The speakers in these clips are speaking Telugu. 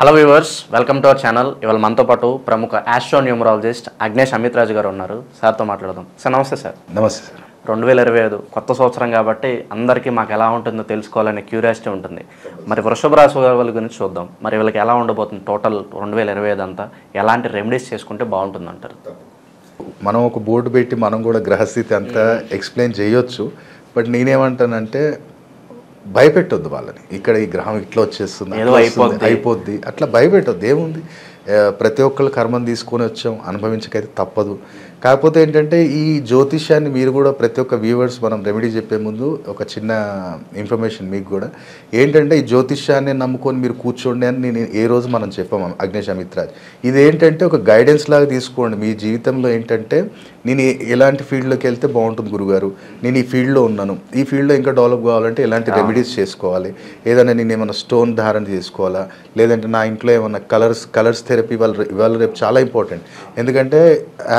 Hello viewers, welcome to our channel. ఇవాళ మనతో పాటు ప్రముఖ ఆస్ట్రోన్యూమరాలజిస్ట్ అగ్నేష్ అమిత్ రాజు గారు ఉన్నారు. సార్తో మాట్లాడదాం. సార్ నమస్తే. సార్ నమస్తే సార్. 2025 కొత్త సంవత్సరం కాబట్టి అందరికీ మాకు ఎలా ఉంటుందో తెలుసుకోవాలనే క్యూరియాసిటీ ఉంటుంది. మరి వృషభ రాశి వాళ్ళ గురించి చూద్దాం. మరి వీళ్ళకి ఎలా ఉండబోతుంది టోటల్ 2025 అంతా, ఎలాంటి రెమెడీస్ చేసుకుంటే బాగుంటుంది అంటారు? మనం ఒక బోర్డు పెట్టి మనం కూడా గ్రహస్థితి అంతా ఎక్స్ప్లెయిన్ చేయొచ్చు. బట్ నేనేమంటానంటే భయపెట్టొద్దు వాళ్ళని. ఇక్కడ ఈ గ్రహం ఇట్లా వచ్చేస్తుంది, అయిపోద్ది, అట్లా భయపెట్టొద్దు. ఏముంది, ప్రతి ఒక్కళ్ళు కర్మం తీసుకొని వచ్చాం, అనుభవించకైతే తప్పదు. కాకపోతే ఏంటంటే ఈ జ్యోతిష్యాన్ని మీరు కూడా ప్రతి ఒక్క వ్యూవర్స్ మనం రెమెడీ చెప్పే ముందు ఒక చిన్న ఇన్ఫర్మేషన్ మీకు కూడా ఏంటంటే, ఈ జ్యోతిష్యాన్ని నమ్ముకొని మీరు కూర్చోండి అని నేను ఏ రోజు మనం చెప్పాము అగ్నేష్ అమిత్ రాజ్. ఇదేంటంటే ఒక గైడెన్స్ లాగా తీసుకోండి. మీ జీవితంలో ఏంటంటే నేను ఎలాంటి ఫీల్డ్లోకి వెళ్తే బాగుంటుంది గురుగారు, నేను ఈ ఫీల్డ్లో ఉన్నాను, ఈ ఫీల్డ్లో ఇంకా డెవలప్ కావాలంటే ఎలాంటి రెమెడీస్ చేసుకోవాలి, ఏదైనా నేను ఏమైనా స్టోన్ ధారణ చేసుకోవాలా, లేదంటే నా ఇంట్లో ఏమన్నా కలర్స్ థెరపీ ఇవాళ రేపు చాలా ఇంపార్టెంట్. ఎందుకంటే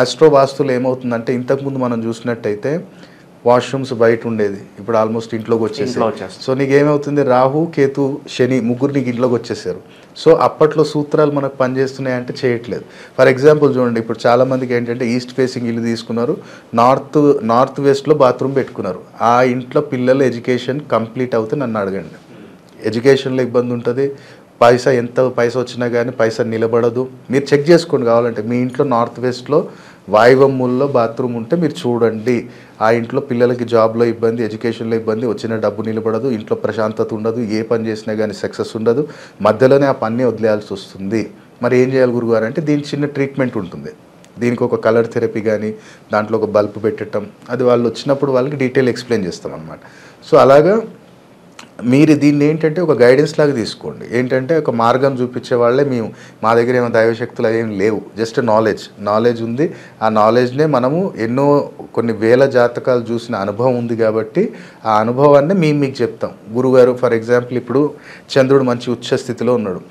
ఆస్ట్రో వాస్తులు ఏమవుతుందంటే, ఇంతకుముందు మనం చూసినట్టయితే వాష్రూమ్స్ బయట ఉండేది, ఇప్పుడు ఆల్మోస్ట్ ఇంట్లోకి వచ్చేసారు. సో నీకు ఏమవుతుంది, రాహు కేతు శని ముగ్గురు నీకు ఇంట్లోకి వచ్చేసారు. సో అప్పట్లో సూత్రాలు మనకు పనిచేస్తున్నాయంటే చేయట్లేదు. ఫర్ ఎగ్జాంపుల్ చూడండి, ఇప్పుడు చాలామందికి ఏంటంటే ఈస్ట్ ఫేసింగ్ ఇల్లు తీసుకున్నారు, నార్త్ వెస్ట్లో బాత్రూమ్ పెట్టుకున్నారు. ఆ ఇంట్లో పిల్లల ఎడ్యుకేషన్ కంప్లీట్ అవుతే నన్ను అడగండి. ఎడ్యుకేషన్లో ఇబ్బంది ఉంటుంది, ఎంత పైసా వచ్చినా కానీ పైసా నిలబడదు. మీరు చెక్ చేసుకోండి కావాలంటే. మీ ఇంట్లో నార్త్ వెస్ట్లో వాయువ్యంలో బాత్రూమ్ ఉంటే మీరు చూడండి. ఆ ఇంట్లో పిల్లలకి జాబ్లో ఇబ్బంది, ఎడ్యుకేషన్లో ఇబ్బంది, వచ్చిన డబ్బు నిలబడదు, ఇంట్లో ప్రశాంతత ఉండదు, ఏ పని చేసినా కానీ సక్సెస్ ఉండదు, మధ్యలోనే ఆ పని వదిలేయాల్సి వస్తుంది. మరి ఏం చేయాలి గురుగారు అంటే, దీనికి చిన్న ట్రీట్మెంట్ ఉంటుంది. దీనికి ఒక కలర్ థెరపీ కానీ, దాంట్లో ఒక బల్బ్ పెట్టడం, అది వాళ్ళు వచ్చినప్పుడు వాళ్ళకి డీటెయిల్ ఎక్స్ప్లెయిన్ చేస్తాం అన్నమాట. సో అలాగా మీరు దీన్ని ఏంటంటే ఒక గైడెన్స్ లాగా తీసుకోండి. ఏంటంటే ఒక మార్గం చూపించే వాళ్ళే మేము. మా దగ్గర ఏమో దైవశక్తులు ఏం లేవు, జస్ట్ నాలెడ్జ్ ఉంది. ఆ నాలెడ్జ్నే మనము కొన్ని వేల జాతకాలు చూసిన అనుభవం ఉంది కాబట్టి ఆ అనుభవాన్ని మీకు చెప్తాం. గురుగారు ఫర్ ఎగ్జాంపుల్ ఇప్పుడు చంద్రుడు మంచి ఉచ్చ స్థితిలో ఉన్నాడు.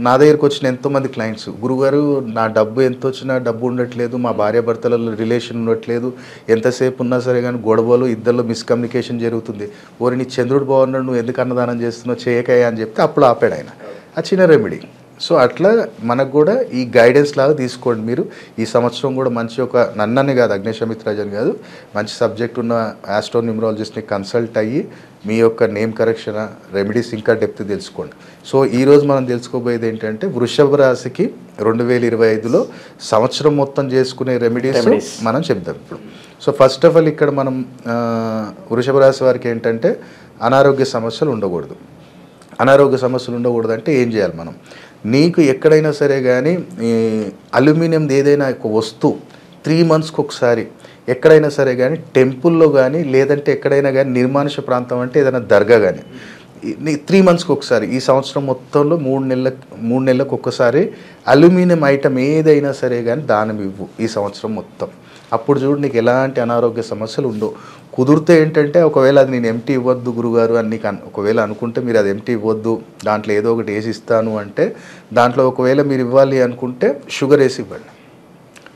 నా దగ్గరికి వచ్చిన ఎంతోమంది క్లయింట్స్, గురుగారు నా డబ్బు ఎంత వచ్చినా డబ్బు ఉండట్లేదు, మా భార్యాభర్తలలో రిలేషన్ ఉండట్లేదు, ఎంతసేపు ఉన్నా సరే కానీ గొడవలు, ఇద్దరిలో మిస్కమ్యూనికేషన్ జరుగుతుంది. ఓరి నీ చంద్రుడు బాగున్నాడు, నువ్వు ఎందుకు అన్నదానం చేస్తున్నావు, చేయకయ్యా అని చెప్తే అప్పుడు ఆపాడు ఆయన. ఆ చిన్న రెమెడీ. సో అట్లా మనకు కూడా ఈ గైడెన్స్ లాగా తీసుకోండి మీరు. ఈ సంవత్సరం కూడా మంచి ఒక నన్నని కాదు, అగ్నేష్ అమిత్ రాజ్ అని కాదు, మంచి సబ్జెక్ట్ ఉన్న ఆస్ట్రోన్యూమరాలజిస్ట్ని కన్సల్ట్ అయ్యి మీ యొక్క నేమ్ కరెక్షన్, రెమెడీస్ ఇంకా డెప్త్ తెలుసుకోండి. సో ఈరోజు మనం తెలుసుకోబోయేది ఏంటంటే, వృషభ రాశికి 2025లో సంవత్సరం మొత్తం చేసుకునే రెమెడీస్ మనం చెప్దాం ఇప్పుడు. సో ఫస్ట్ ఆఫ్ ఆల్ ఇక్కడ మనం వృషభ రాశి వారికి ఏంటంటే అనారోగ్య సమస్యలు ఉండకూడదు. అనారోగ్య సమస్యలు ఉండకూడదు అంటే ఏం చేయాలి మనం? నీకు ఎక్కడైనా సరే కానీ అల్యూమినియంది ఏదైనా ఒక వస్తువు 3 monthsకి ఒకసారి ఎక్కడైనా సరే కానీ టెంపుల్లో కానీ, లేదంటే ఎక్కడైనా కానీ నిర్మానుష ప్రాంతం అంటే ఏదైనా దర్గా కానీ 3 monthsకి ఒకసారి, ఈ సంవత్సరం మొత్తంలో 3 నెలలకు ఒక్కసారి అల్యూమినియం ఐటమ్ ఏదైనా సరే కానీ దానం ఇవ్వు ఈ సంవత్సరం మొత్తం. అప్పుడు చూడు నీకు ఎలాంటి అనారోగ్య సమస్యలు ఉండవు. కుదిరితే ఏంటంటే, ఒకవేళ అది నేను ఎంటీ ఇవ్వద్దు గురుగారు అని నీకు ఒకవేళ అనుకుంటే, మీరు అది ఎంటీ ఇవ్వద్దు, దాంట్లో ఏదో ఒకటి వేసి ఇస్తాను అంటే, దాంట్లో ఒకవేళ మీరు ఇవ్వాలి అనుకుంటే షుగర్ వేసి ఇవ్వండి.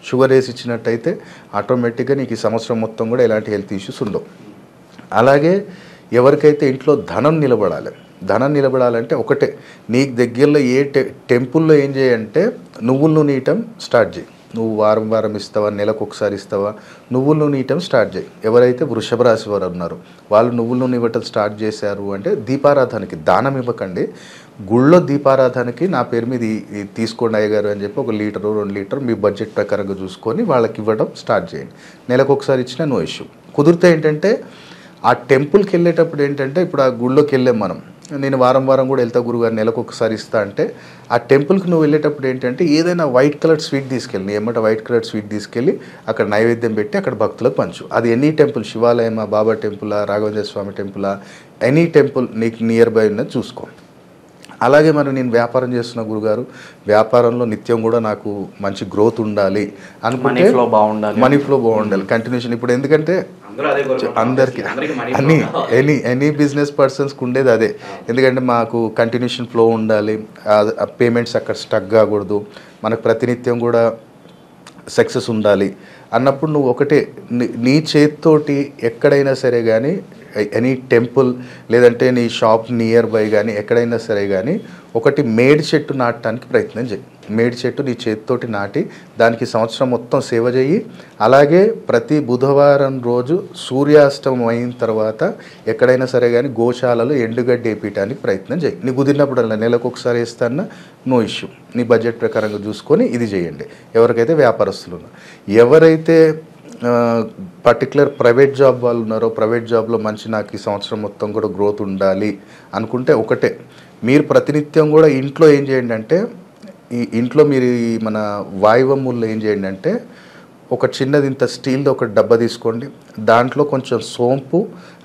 షుగర్ వేసి ఇచ్చినట్టయితే ఆటోమేటిక్గా నీకు ఈ సంవత్సరం మొత్తం కూడా ఎలాంటి హెల్త్ ఇష్యూస్ ఉండవు. అలాగే ఎవరికైతే ఇంట్లో ధనం నిలబడాలంటే ఒకటే, నీకు దగ్గరలో ఏ టెంపుల్లో ఏం చేయంటే నువ్వుల నూనె ఇవ్వటం స్టార్ట్ చేయి. నువ్వు వారం ఇస్తావా, నెలకు ఒకసారి ఇస్తావా, నువ్వుల నూనె ఇవ్వటం స్టార్ట్ చేయి. ఎవరైతే వృషభ రాశి వారు ఉన్నారో వాళ్ళు నువ్వుల నూనె ఇవ్వటం స్టార్ట్ చేశారు అంటే, దీపారాధనకి దానం ఇవ్వకండి, గుళ్ళో దీపారాధనకి నా పేరు మీద తీసుకోండి అయ్యగారు అని చెప్పి 1 లీటరు 2 లీటర్ మీ బడ్జెట్ ప్రకారంగా చూసుకొని వాళ్ళకి ఇవ్వడం స్టార్ట్ చేయండి. నెలకు ఒకసారి ఇచ్చినా నో ఇష్యూ. కుదిరితే ఏంటంటే ఆ టెంపుల్కి వెళ్ళేటప్పుడు ఏంటంటే, ఇప్పుడు ఆ గుళ్ళోకి వెళ్ళాం మనం, నేను వారం కూడా వెళ్తా గురుగారు, నెలకు ఒకసారి ఇస్తా అంటే, ఆ టెంపుల్కి నువ్వు వెళ్ళేటప్పుడు ఏంటంటే ఏదైనా వైట్ కలర్ స్వీట్ తీసుకెళ్ళి, ఏమంటే వైట్ కలర్ స్వీట్ తీసుకెళ్ళి అక్కడ నైవేద్యం పెట్టి అక్కడ భక్తులకు పంచు. అది ఎనీ టెంపుల్, శివాలయమా, బాబా టెంపులా, రాఘవేంద్ర స్వామి టెంపులా, ఎనీ టెంపుల్ నీకు నియర్ బై ఉన్నది చూసుకో. అలాగే మరి నేను వ్యాపారం చేస్తున్న గురుగారు, వ్యాపారంలో నిత్యం కూడా నాకు మంచి గ్రోత్ ఉండాలి అనుకుంటే, మనీ ఫ్లో బాగుండాలి కంటిన్యూషన్. ఇప్పుడు ఎందుకంటే అందరికి ఎనీ బిజినెస్ పర్సన్స్కి ఉండేది అదే. ఎందుకంటే మాకు కంటిన్యూషన్ ఫ్లో ఉండాలి, పేమెంట్స్ అక్కడ స్టక్ కాకూడదు, మనకు ప్రతినిత్యం కూడా సక్సెస్ ఉండాలి అన్నప్పుడు నువ్వు ఒకటే, నీ చేతితోటి ఎక్కడైనా సరే కానీ ఎనీ టెంపుల్ లేదంటే నీ షాప్ నియర్ బై కానీ ఎక్కడైనా సరే కానీ ఒకటి మేడి చెట్టు నాటడానికి ప్రయత్నం చేయి. మేడి చెట్టు నీ చేతితోటి నాటి దానికి సంవత్సరం మొత్తం సేవ చేయి. అలాగే ప్రతి బుధవారం రోజు సూర్యాస్తమం అయిన తర్వాత ఎక్కడైనా సరే కానీ గోశాలలో ఎండుగడ్డి వేపించడానికి ప్రయత్నం చేయి. నీ కుదిరినప్పుడల్లా నెలకు ఒకసారి వేస్తానా, నో ఇష్యూ. నీ బడ్జెట్ ప్రకారంగా చూసుకొని ఇది చేయండి. ఎవరికైతే వ్యాపారస్తులు ఉన్నారో, ఎవరైతే పర్టికులర్ ప్రైవేట్ జాబ్ వాళ్ళు ఉన్నారో, ప్రైవేట్ జాబ్లో మంచి నాకు ఈ సంవత్సరం మొత్తం కూడా గ్రోత్ ఉండాలి అనుకుంటే ఒకటే, మీరు ప్రతినిత్యం కూడా ఇంట్లో ఏం చేయండి అంటే, ఈ ఇంట్లో మీరు ఈ మన వాయువముల్లో ఏం చేయండి అంటే ఒక చిన్నది ఇంత స్టీల్ది ఒక డబ్బా తీసుకోండి. దాంట్లో కొంచెం సోంపు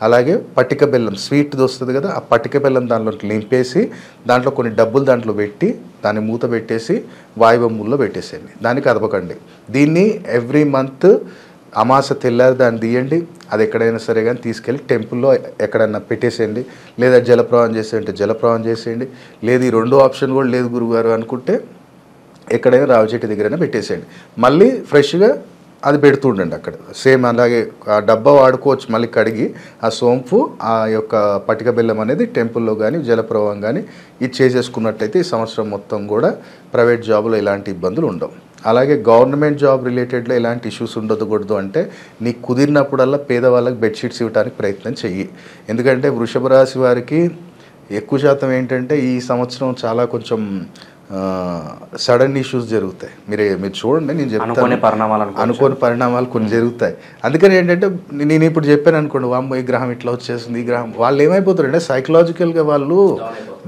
అలాగే పటిక బెల్లం స్వీట్ది వస్తుంది కదా, ఆ పటిక బెల్లం దాంట్లో నింపేసి దాంట్లో కొన్ని డబ్బులు దాంట్లో పెట్టి దాన్ని మూత పెట్టేసి వాయువముల్లో పెట్టేసేయండి. దానికి అదపకండి. దీన్ని ఎవ్రీ మంత్ అమాస తెల్లారి దాన్ని తీయండి. అది ఎక్కడైనా సరే కానీ తీసుకెళ్ళి టెంపుల్లో ఎక్కడైనా పెట్టేసేయండి. లేదా జలప్రవాహం చేసేయండి, జలప్రవాహం చేసేయండి. లేదు ఈ రెండో ఆప్షన్ కూడా లేదు గురుగారు అనుకుంటే ఎక్కడైనా రావి చెట్టు దగ్గరైనా పెట్టేసేయండి. మళ్ళీ ఫ్రెష్గా అది పెడుతుండండి అక్కడ. సేమ్ అలాగే ఆ డబ్బా వాడుకోవచ్చు. మళ్ళీ కడిగి ఆ సోంపు ఆ యొక్క పటిక బెల్లం అనేది టెంపుల్లో కానీ జలప్రవాహం కానీ ఇది చేసేసుకున్నట్టయితే ఈ సంవత్సరం మొత్తం కూడా ప్రైవేట్ జాబ్లో ఎలాంటి ఇబ్బందులు ఉండవు. అలాగే గవర్నమెంట్ జాబ్ రిలేటెడ్లో ఎలాంటి ఇష్యూస్ ఉండకూడదు అంటే నీకు కుదిరినప్పుడల్లా పేదవాళ్ళకి బెడ్షీట్స్ ఇవ్వడానికి ప్రయత్నం చెయ్యి. ఎందుకంటే వృషభ రాశి వారికి ఎక్కువ శాతం ఏంటంటే ఈ సంవత్సరం చాలా కొంచెం సడన్ ఇష్యూస్ జరుగుతాయి. మీరు చూడండి, నేను చెప్తాను, అనుకోని పరిణామాలు కొన్ని జరుగుతాయి. అందుకని ఏంటంటే నేను ఇప్పుడు చెప్పాను అనుకోండి, వామ్మో ఈ గ్రహం ఇట్లా వచ్చేస్తుంది, ఈ గ్రహం, వాళ్ళు ఏమైపోతారు అంటే సైకలాజికల్గా వాళ్ళు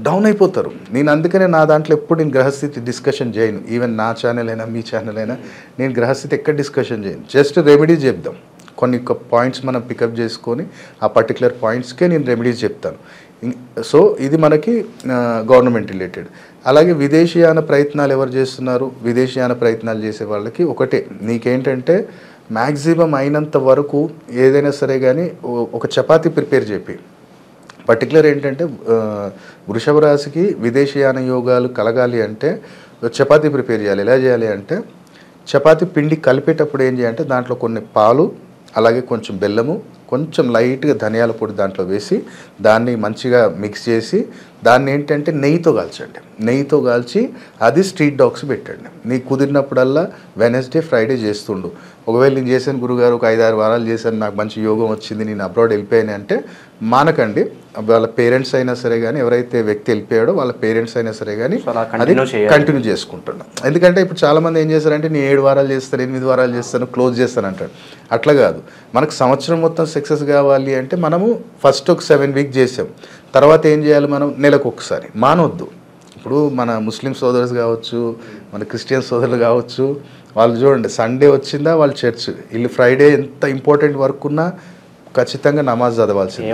డౌన్ అయిపోతారు. నేను అందుకనే నా దాంట్లో ఎప్పుడు నేను గ్రహస్థితి డిస్కషన్ చేయను. ఈవెన్ నా ఛానల్ అయినా మీ ఛానల్ అయినా నేను గ్రహస్థితి ఎక్కడ డిస్కషన్ చేయను. జస్ట్ రెమెడీస్ చెప్దాం. కొన్ని పాయింట్స్ మనం పికప్ చేసుకొని ఆ పర్టికులర్ పాయింట్స్కే నేను రెమెడీస్ చెప్తాను. సో ఇది మనకి గవర్నమెంట్ రిలేటెడ్. అలాగే విదేశీయాన ప్రయత్నాలు ఎవరు చేస్తున్నారు, విదేశీయాన ప్రయత్నాలు చేసే వాళ్ళకి ఒకటే, నీకేంటంటే మ్యాక్సిమం అయినంత వరకు ఏదైనా సరే కానీ ఒక చపాతీ ప్రిపేర్ చెప్పి. పర్టికులర్ ఏంటంటే వృషభ రాశికి విదేశీయాన యోగాలు కలగాలి అంటే చపాతీ ప్రిపేర్ చేయాలి. ఎలా చేయాలి అంటే చపాతీ పిండి కలిపేటప్పుడు ఏం చేయాలంటే దాంట్లో కొన్ని పాలు అలాగే కొంచెం బెల్లము కొంచెం లైట్గా ధనియాల పొడి దాంట్లో వేసి దాన్ని మంచిగా మిక్స్ చేసి దాన్ని ఏంటంటే నెయ్యితో కాల్చండి. నెయ్యితో కాల్చి అది స్ట్రీట్ డాగ్స్ పెట్టండి. నీకు కుదిరినప్పుడల్లా వెనస్డే ఫ్రైడే చేస్తుండు. ఒకవేళ నేను చేశాను గురుగారు ఒక 5-6 వారాలు చేశాను, నాకు మంచి యోగం వచ్చింది, నేను అబ్రాడ్ వెళ్ళిపోయాను అంటే మానకండి. వాళ్ళ పేరెంట్స్ అయినా సరే కానీ, ఎవరైతే వ్యక్తి వెళ్ళిపోయాడో వాళ్ళ పేరెంట్స్ అయినా సరే కానీ అది కంటిన్యూ చేసుకుంటున్నాం. ఎందుకంటే ఇప్పుడు చాలామంది ఏం చేస్తారంటే నేను 7 వారాలు చేస్తాను, 8 వారాలు చేస్తాను, క్లోజ్ చేస్తాను అంటాడు. అట్లా కాదు. మనకు సంవత్సరం మొత్తం సక్సెస్ కావాలి అంటే మనము ఫస్ట్ ఒక 7 వీక్ చేసాం, తర్వాత ఏం చేయాలి, మనం నెలకు ఒకసారి మానవద్దు. ఇప్పుడు మన ముస్లిం సోదరులు కావచ్చు, మన క్రిస్టియన్ సోదరులు కావచ్చు, వాళ్ళు చూడండి సండే వచ్చిందా వాళ్ళు చర్చ్, వీళ్ళు ఫ్రైడే ఎంత ఇంపార్టెంట్ వర్క్ ఉన్నా ఖచ్చితంగా నమాజ్ చదవాల్సింది,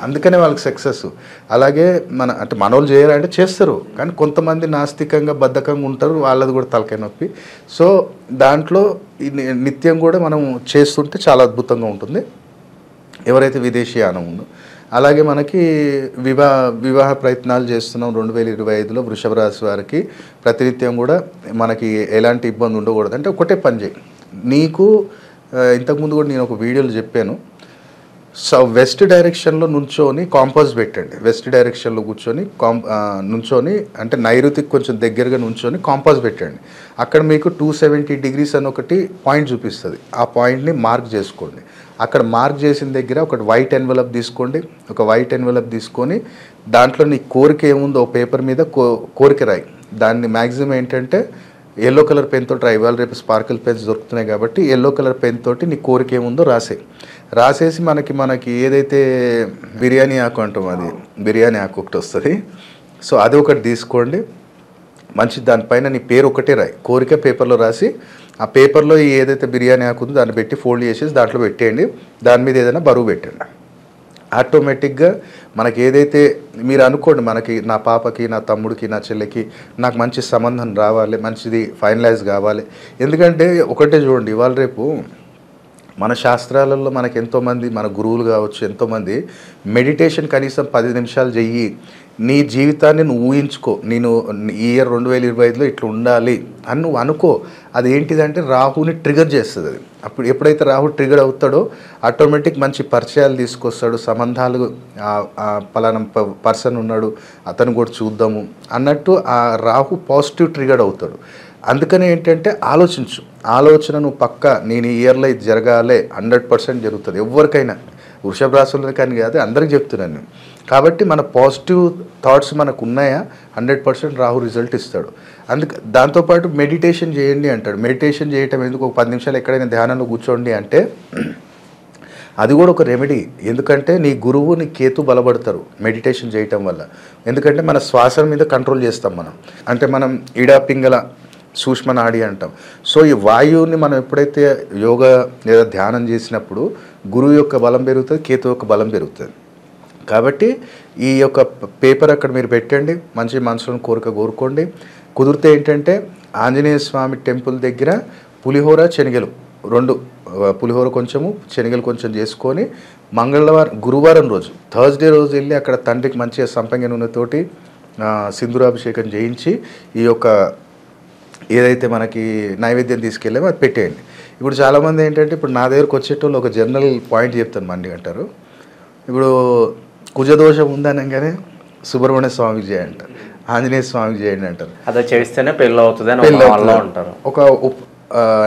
అందుకనే వాళ్ళకి సక్సెస్. అలాగే అంటే మనోళ్ళు చేయాలంటే చేస్తారు, కానీ కొంతమంది నాస్తికంగా బద్ధకంగా ఉంటారు, వాళ్ళది కూడా తలకాయ నొప్పి. సో దాంట్లో నిత్యం కూడా మనం చేస్తుంటే చాలా అద్భుతంగా ఉంటుంది ఎవరైతే విదేశీయానం ఉందో. అలాగే మనకి వివాహ ప్రయత్నాలు చేస్తున్నాం 2025లో వృషభ రాశి వారికి ప్రతినిత్యం కూడా మనకి ఎలాంటి ఇబ్బంది ఉండకూడదు. అంటే ఒకటే పని చేయి. నీకు ఇంతకుముందు కూడా నేను ఒక వీడియోలో చెప్పాను, వెస్ట్ డైరెక్షన్లో నుంచొని కాంపాస్ పెట్టండి. వెస్ట్ డైరెక్షన్లో నుంచొని అంటే నైరుతికి కొంచెం దగ్గరగా నుంచొని కాంపాస్ పెట్టండి. అక్కడ మీకు 270 degrees అని ఒకటి పాయింట్ చూపిస్తుంది. ఆ పాయింట్ని మార్క్ చేసుకోండి. అక్కడ మార్క్ చేసిన దగ్గర ఒక వైట్ ఎన్వలప్ తీసుకోండి. ఒక వైట్ ఎన్వలప్ తీసుకొని దాంట్లో నీ కోరిక ఏముందో పేపర్ మీద కోరిక రాయి. దాన్ని మ్యాక్సిమం ఏంటంటే ఎల్లో కలర్ పెన్ తోటి రాయి. ఇవాళ రేపు స్పార్కిల్ పెన్స్ దొరుకుతున్నాయి కాబట్టి ఎల్లో కలర్ పెన్ తోటి నీ కోరిక ఏముందో రాసేసి మనకి ఏదైతే బిర్యానీ ఆకు అంటాం, అది బిర్యానీ ఆకు ఒకటి వస్తుంది. సో అది ఒకటి తీసుకోండి. మంచి దానిపైన నీ పేరు ఒకటే రాయి. కోరిక పేపర్లో రాసి ఆ పేపర్లో ఏదైతే బిర్యానీ ఆకు ఉందో దాన్ని పెట్టి ఫోల్డ్ చేసేసి దాంట్లో పెట్టేయండి. దాని మీద ఏదైనా బరువు పెట్టండి. ఆటోమేటిక్గా మనకి ఏదైతే మీరు అనుకోండి, మనకి నా పాపకి, నా తమ్ముడికి, నా చెల్లికి నాకు మంచి సంబంధం రావాలి, మంచిది ఫైనలైజ్ కావాలి. ఎందుకంటే ఒకటే చూడండి, ఇవాళ రేపు మన శాస్త్రాలలో మనకు ఎంతోమంది మన గురువులు కావచ్చు, ఎంతోమంది మెడిటేషన్ కనీసం 10 నిమిషాలు చెయ్యి, నీ జీవితాన్ని నువ్వు ఊహించుకో, నేను ఈ ఇయర్ 2025లో ఇట్లా ఉండాలి అని నువ్వు అనుకో. అది ఏంటిదంటే రాహుని ట్రిగర్ చేస్తుంది. అది అప్పుడు ఎప్పుడైతే రాహు ట్రిగర్ అవుతాడో ఆటోమేటిక్ మంచి పరిచయాలు తీసుకొస్తాడు, సంబంధాలు, పలానా పర్సన్ ఉన్నాడు అతను కూడా చూద్దాము అన్నట్టు ఆ రాహు పాజిటివ్ ట్రిగర్ అవుతాడు. అందుకనే ఏంటంటే ఆలోచన నువ్వు పక్కా నేను ఈ ఇయర్లో ఇది జరగాలే, 100% జరుగుతుంది ఎవరికైనా, వృషభ రాశుల్లో కానీ కాదు, అందరికి చెప్తున్నాను నేను. కాబట్టి మన పాజిటివ్ థాట్స్ మనకు ఉన్నాయా 100% రాహు రిజల్ట్ ఇస్తాడు. దాంతోపాటు మెడిటేషన్ చేయండి అంటాడు. మెడిటేషన్ చేయటం ఎందుకు, ఒక 10 నిమిషాలు ఎక్కడైనా ధ్యానంలో కూర్చోండి అంటే అది కూడా ఒక రెమెడీ. ఎందుకంటే నీ గురువు నీ కేతు బలపడతారు మెడిటేషన్ చేయటం వల్ల. ఎందుకంటే మన శ్వాస మీద కంట్రోల్ చేస్తాం మనం. అంటే మనం ఇడా పింగళ సూక్ష్మ నాడి అంటాం. సో ఈ వాయువుని మనం ఎప్పుడైతే యోగా లేదా ధ్యానం చేసినప్పుడు గురువు యొక్క బలం పెరుగుతుంది, కేతు యొక్క బలం పెరుగుతుంది. కాబట్టి ఈ యొక్క పేపర్ అక్కడ మీరు పెట్టండి, మంచి మనసులను కోరుకోండి. కుదిరితే ఏంటంటే ఆంజనేయ స్వామి టెంపుల్ దగ్గర పులిహోర శనగలు 2, పులిహోర కొంచెము శనగలు కొంచెం చేసుకొని గురువారం రోజు, థర్స్డే రోజు వెళ్ళి అక్కడ తండ్రికి మంచిగా సంపంగి నూనెతోటి సింధూరాభిషేకం చేయించి ఈ యొక్క ఏదైతే మనకి నైవేద్యం తీసుకెళ్ళామో అది పెట్టేయండి. ఇప్పుడు చాలామంది ఏంటంటే ఇప్పుడు నా దగ్గరకు వచ్చేటోళ్ళు ఒక జనరల్ పాయింట్ చెప్తాను, మండి అంటారు. ఇప్పుడు కుజదోషం ఉందనగానే సుబ్రహ్మణ్య స్వామికి చేయండి అంటారు, ఆంజనేయ స్వామికి చేయండి అంటారు. అదే చేస్తేనే పెళ్ళి అవుతుంది అంటారు. ఒక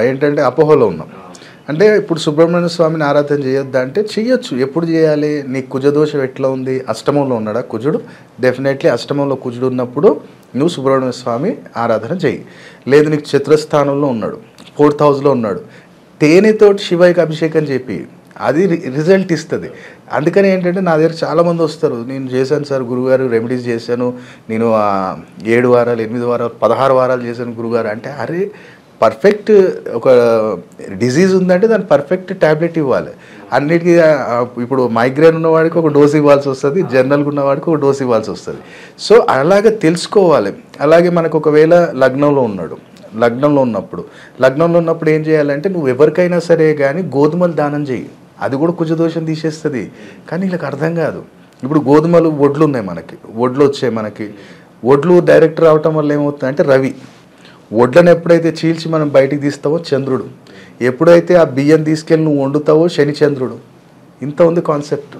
ఏంటంటే అపోహలో ఉన్నాం. అంటే ఇప్పుడు సుబ్రహ్మణ్య స్వామిని ఆరాధన చేయొద్దా అంటే చేయొచ్చు. ఎప్పుడు చేయాలి? నీ కుజదోషం ఎట్లా ఉంది? అష్టమంలో ఉన్నాడా కుజుడు? డెఫినెట్లీ అష్టమంలో కుజుడు ఉన్నప్పుడు నువ్వు సుబ్రహ్మణ్య స్వామి ఆరాధన చేయి. లేదు నీకు చతురస్థానంలో ఉన్నాడు, 4th హౌస్లో ఉన్నాడు, తేనెతోటి శివయ్యకి అభిషేకం చెప్పి అది రిజల్ట్ ఇస్తుంది. అందుకని ఏంటంటే నా దగ్గర చాలామంది వస్తారు, నేను చేశాను సార్ గురుగారు, రెమెడీస్ చేశాను, నేను 7 వారాలు 8 వారాలు 16 వారాలు చేశాను గురుగారు అంటే, అరే పర్ఫెక్ట్ ఒక డిజీజ్ ఉందంటే దానికి పర్ఫెక్ట్ ట్యాబ్లెట్ ఇవ్వాలి. అన్నిటికీ ఇప్పుడు మైగ్రేన్ ఉన్నవాడికి ఒక డోస్ ఇవ్వాల్సి వస్తుంది, జనరల్గా ఉన్నవాడికి ఒక డోస్ ఇవ్వాల్సి వస్తుంది. సో అలాగే తెలుసుకోవాలి. అలాగే మనకు ఒకవేళ లగ్నంలో ఉన్నప్పుడు ఏం చేయాలంటే నువ్వు ఎవరికైనా సరే కానీ గోధుమలు దానం చేయి, అది కూడా కుజదోషం తీసేస్తుంది. కానీ వీళ్ళకి అర్థం కాదు. ఇప్పుడు గోధుమలు వడ్లు ఉన్నాయి, వడ్లు వచ్చాయి మనకి. వడ్లు డైరెక్ట్ రావటం వల్ల ఏమవుతుందంటే రవి, వడ్లను ఎప్పుడైతే చీల్చి మనం బయటికి తీస్తావో చంద్రుడు, ఎప్పుడైతే ఆ బియ్యం తీసుకెళ్ళి నువ్వు వండుతావో శని చంద్రుడు. ఇంత ఉంది కాన్సెప్ట్.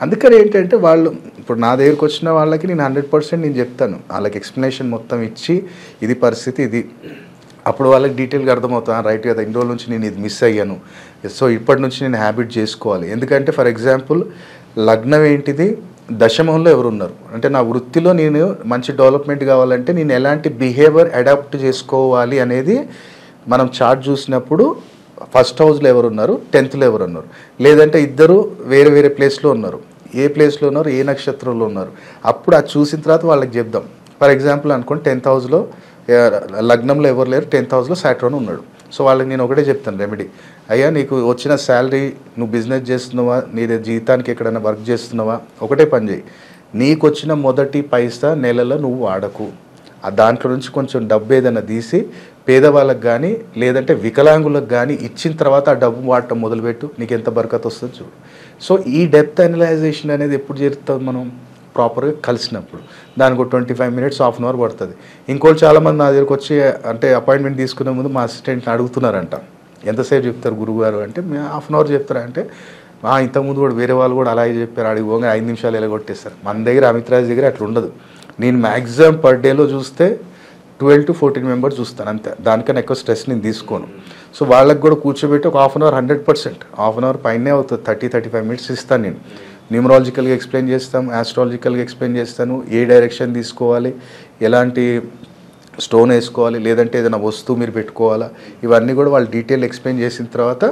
అందుకని ఏంటంటే వాళ్ళు ఇప్పుడు నా దగ్గరికి వచ్చిన వాళ్ళకి నేను 100% నేను చెప్తాను, వాళ్ళకి ఎక్స్ప్లెనేషన్ మొత్తం ఇచ్చి ఇది పరిస్థితి ఇది, అప్పుడు వాళ్ళకి డీటెయిల్గా అర్థమవుతాను, రైట్ కదా ఇన్ని రోజుల నుంచి నేను ఇది మిస్ అయ్యాను, సో ఇప్పటి నుంచి నేను హ్యాబిట్ చేసుకోవాలి. ఎందుకంటే ఫర్ ఎగ్జాంపుల్ లగ్నం ఏంటిది, దశమంలో ఎవరున్నారు అంటే నా వృత్తిలో నేను మంచి డెవలప్మెంట్ కావాలంటే నేను ఎలాంటి బిహేవియర్ అడాప్ట్ చేసుకోవాలి అనేది మనం చార్ట్ చూసినప్పుడు 1st హౌస్లో ఎవరున్నారు, 10thలో ఎవరున్నారు, లేదంటే ఇద్దరు వేరే వేరే ప్లేస్లో ఉన్నారు, ఏ ప్లేస్లో ఉన్నారు, ఏ నక్షత్రంలో ఉన్నారు, అప్పుడు అది చూసిన తర్వాత వాళ్ళకి చెప్దాం. ఫర్ ఎగ్జాంపుల్ అనుకోండి 10th హౌస్లో లగ్నంలో ఎవరు లేరు, 10th హౌస్లో సాటర్న్ ఉన్నాడు. సో వాళ్ళకి నేను ఒకటే చెప్తాను రెమెడీ, అయ్యా నీకు వచ్చిన శాలరీ, నువ్వు బిజినెస్ చేస్తున్నావా, నీ జీవితానికి ఎక్కడైనా వర్క్ చేస్తున్నావా, ఒకటే పని చేయి, నీకు వచ్చిన మొదటి పైసా నెలలో నువ్వు వాడకు, ఆ దాంట్లో నుంచి కొంచెం డబ్బు ఏదైనా తీసి పేదవాళ్ళకి కానీ లేదంటే వికలాంగులకు కానీ ఇచ్చిన తర్వాత ఆ డబ్బు వాడటం మొదలుపెట్టు, నీకు ఎంత బరకత్ వస్తుంది చూడు. సో ఈ డెప్త్ అనలైజేషన్ అనేది ఎప్పుడు జరుగుతుంది, మనం ప్రాపర్గా కలిసినప్పుడు. దానికి 25 minutes, ½ hour పడుతుంది. ఇంకోటి చాలామంది నా దగ్గరకు వచ్చి అంటే అపాయింట్మెంట్ తీసుకునే ముందు మా అసిస్టెంట్ని అడుగుతున్నారంట, ఎంతసేపు చెప్తారు గురువుగారు అంటే, మేము ½ hour చెప్తారా అంటే, ఇంతకుముందు కూడా వేరే వాళ్ళు కూడా అలాగే చెప్పారు, అడిగి పోగా 5 నిమిషాలు ఎలగొట్టేస్తారు. మన దగ్గర అమిత్ రాజ్ దగ్గర అట్లా ఉండదు. నేను మ్యాక్సిమం పర్ డేలో చూస్తే 12 to 14 మెంబర్స్ చూస్తాను అంతే, దానికన్నా ఎక్కువ స్ట్రెస్ నేను తీసుకోను. సో వాళ్ళకి కూడా కూర్చోబెట్టి ఒక ½ hour 100%, ½ hour పైనే అవుతుంది, 30-35 minutes ఇస్తాను నేను. న్యూమరాలజికల్గా ఎక్స్ప్లెయిన్ చేస్తాం, ఆస్ట్రాలజికల్గా ఎక్స్ప్లెయిన్ చేస్తాను, ఏ డైరెక్షన్ తీసుకోవాలి, ఎలాంటి స్టోన్ వేసుకోవాలి, లేదంటే ఏదైనా వస్తువు మీరు పెట్టుకోవాలా, ఇవన్నీ కూడా వాళ్ళు డీటెయిల్ ఎక్స్ప్లెయిన్ చేసిన తర్వాత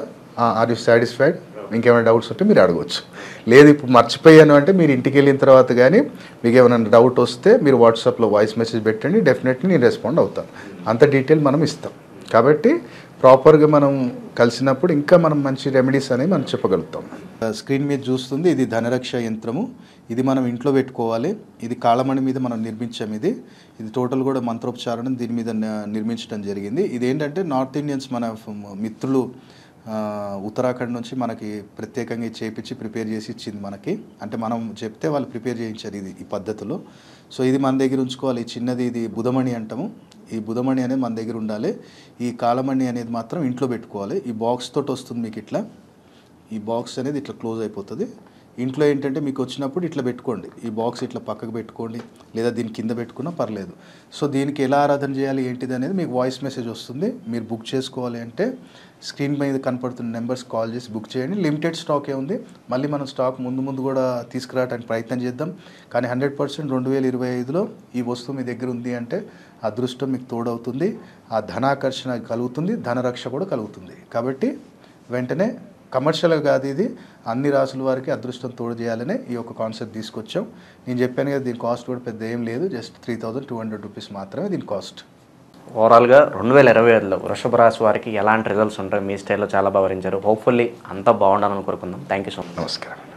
ఆర్ యూ సాటిస్ఫైడ్, ఇంకేమైనా డౌట్స్ ఉంటే మీరు అడగవచ్చు. లేదు ఇప్పుడు మర్చిపోయాను అంటే మీరు ఇంటికి వెళ్ళిన తర్వాత కానీ మీకు ఏమైనా డౌట్ వస్తే మీరు వాట్సాప్లో వాయిస్ మెసేజ్ పెట్టండి, డెఫినెట్లీ నేను రెస్పాండ్ అవుతాను. అంత డీటెయిల్ మనం ఇస్తాం. కాబట్టి ప్రాపర్గా మనం కలిసినప్పుడు ఇంకా మనం మంచి రెమెడీస్ అనేవి మనం చెప్పగలుగుతాం. స్క్రీన్ మీద చూస్తుంది ఇది ధనరక్ష యంత్రము, ఇది మనం ఇంట్లో పెట్టుకోవాలి. ఇది కాళమణి మీద మనం నిర్మించాం. ఇది టోటల్ కూడా మంత్రోపచారణం దీని మీద నిర్మించడం జరిగింది. ఇది ఏంటంటే నార్త్ ఇండియన్స్ మన మిత్రులు ఉత్తరాఖండ్ నుంచి మనకి ప్రత్యేకంగా చేపించి ప్రిపేర్ చేసి ఇచ్చింది మనకి. అంటే మనం చెప్తే వాళ్ళు ప్రిపేర్ చేయించారు ఇది ఈ పద్ధతిలో. సో ఇది మన దగ్గర ఉంచుకోవాలి. చిన్నది ఇది బుధమణి అంటాము. ఈ బుధమణి అనేది మన దగ్గర ఉండాలి. ఈ కాలమణి అనేది మాత్రం ఇంట్లో పెట్టుకోవాలి. ఈ బాక్స్ తోటి వస్తుంది మీకు ఇట్లా. ఈ బాక్స్ అనేది ఇట్లా క్లోజ్ అయిపోతుంది. ఇంట్లో ఏంటంటే మీకు వచ్చినప్పుడు ఇట్లా పెట్టుకోండి. ఈ బాక్స్ ఇట్లా పక్కకు పెట్టుకోండి, లేదా దీని కింద పెట్టుకున్నా పర్లేదు. సో దీనికి ఎలా ఆరాధన చేయాలి ఏంటిది అనేది మీకు వాయిస్ మెసేజ్ వస్తుంది. మీరు బుక్ చేసుకోవాలి అంటే స్క్రీన్ మీద కనపడుతున్న నెంబర్స్ కాల్ చేసి బుక్ చేయండి. లిమిటెడ్ స్టాకే ఉంది. మళ్ళీ మనం స్టాక్ ముందు కూడా తీసుకురావడానికి ప్రయత్నం చేద్దాం. కానీ 100% 2025లో ఈ వస్తువు మీ దగ్గర ఉంది అంటే అదృష్టం మీకు తోడవుతుంది. ఆ ధనాకర్షణ కలుగుతుంది, ధనరక్ష కూడా కలుగుతుంది. కాబట్టి వెంటనే కమర్షియల్గా కాదు, ఇది అన్ని రాసుల వారికి అదృష్టం తోడు చేయాలనే ఈ యొక్క కాన్సెప్ట్ తీసుకొచ్చాం. నేను చెప్పాను కదా, దీని కాస్ట్ కూడా పెద్ద ఏం లేదు, జస్ట్ 3200 రూపీస్ మాత్రమే దీని కాస్ట్. ఓవరాల్గా 2025లో వృషభ రాశి వారికి ఎలాంటి రిజల్ట్స్ ఉంటాయి మీ స్టైల్లో చాలా బాగా వివరించారు. హోప్ఫుల్లీ అంతా బాగుండాలని కోరుకుందాం. Thank you so much. నమస్కారం.